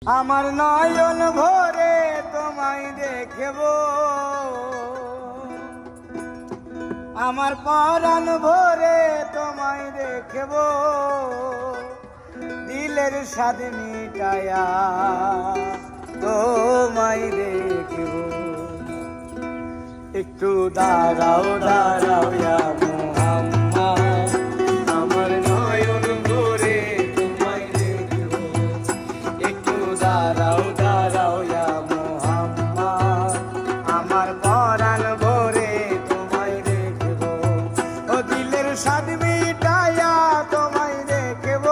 আমার নয়ন ভরে তোমায় দেখব, আমার পরাণ ভরে তোমায় দেখব, দিলের স্বাদ মিটায়া তোমায় দেখব। একটু দাঁড়াও দাঁড়াও ইয়া মুহাম্মদ, আমার নয়ন ভরে তোমায় দেখব। একটু দাঁড়াও দাঁড়াও ইয়া মুহাম্মদ, আমার পরাণ ভরে তোমায় দেখব। ও দিলের স্বাদ মিটায়া তোমায় দেখব,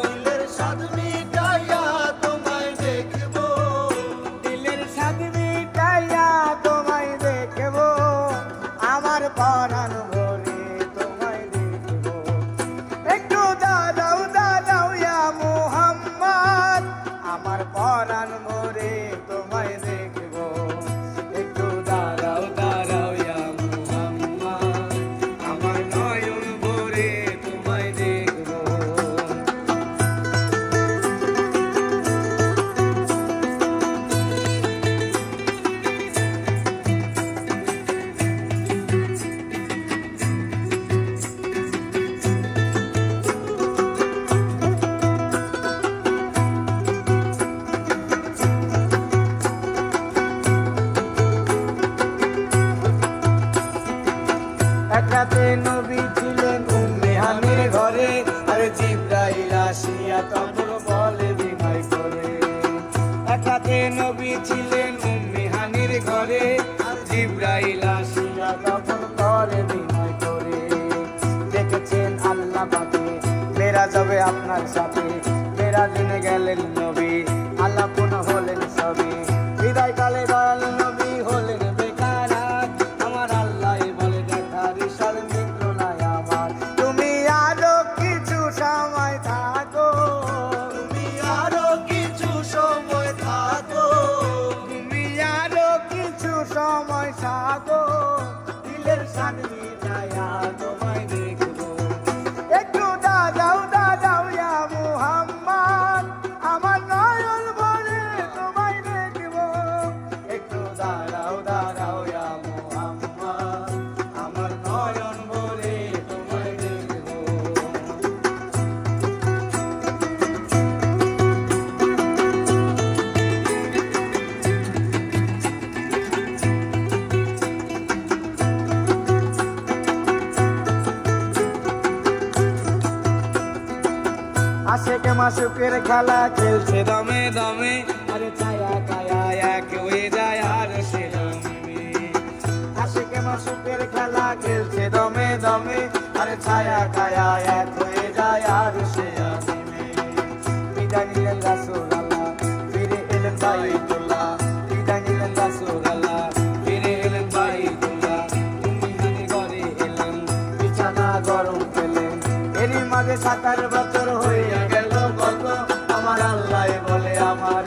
দিলের স্বাদ মিটায়া তোমায় দেখব, দিলের স্বাদ মিটায়া তোমায় দেখব, আমার পরাণ ভরে তোমায় দেখব। একটু দাঁড়াও দাঁড়াও ইয়া মুহাম্মদ, আমার পরাণ ভরে তোমায় দেখব। একটু দাঁড়াও দাঁড়াও ইয়া মুহাম্মদ, আমার নয়ন ভরে তোমায় দেখব। এক রাতে নবী ছিলেন উম্মে হানির ঘরে, আর জিবরাইল আসিয়া তখন বলে বিনয় করে। এক রাতে নবী ছিলেন উম্মে হানির ঘরে, আর জিবরাইল আসিয়া তখন করে বিনয় করে। দেখেছেন আল্লাহ পাকে মেরাজ হবে আপনার সাথে, মেরাজে গেলেন নবী, আল্লাপনা হলেন সবই। বিদায়কালে দয়াল নবী হলেন বেকার, আমার আল্লাহ বলে দেখার সাল মিটল না আমার। তুমি আরো কিছু সময় থাকো, তুমি আরো কিছু সময় থাকো, তুমি আরো কিছু সময় থাকো, দিলের স্বাদ মিটায়া তোমায় দেখব। একটু দাঁড়াও দাঁড়াও ইয়া মুহাম্মদ, আমার নয়ন ভরে তোমায় দেখব। একটু দাঁড়াও দাঁড়াও ইয়া মুহাম্মদ, আমার নয়ন ভরে তোমায় দেখব। আশেকে মাসুকের খেলা খেলছে দমে দমে, আরে ছায়া কায়া এক হয়ে যায় আর সে দমে। আশেকে মাসুকের খেলা খেলছে দমে দমে, আরে ছায়া কায়া এক হয়ে যায় আর সে দমে। বিদায় নিলেন রাসূলুল্লাহ, ফিরে এলেন বাইতুল্লাহ, বিদায় নিলেন রাসূলুল্লাহ, ফিরে এলেন বাইতুল্লাহ। উম্মে হানি ঘরে এলেন, বিছানা গরম পেলেন, এরই মাঝে 7 বছর হয়ে গেল কত, আমার আল্লাহ বলে আমার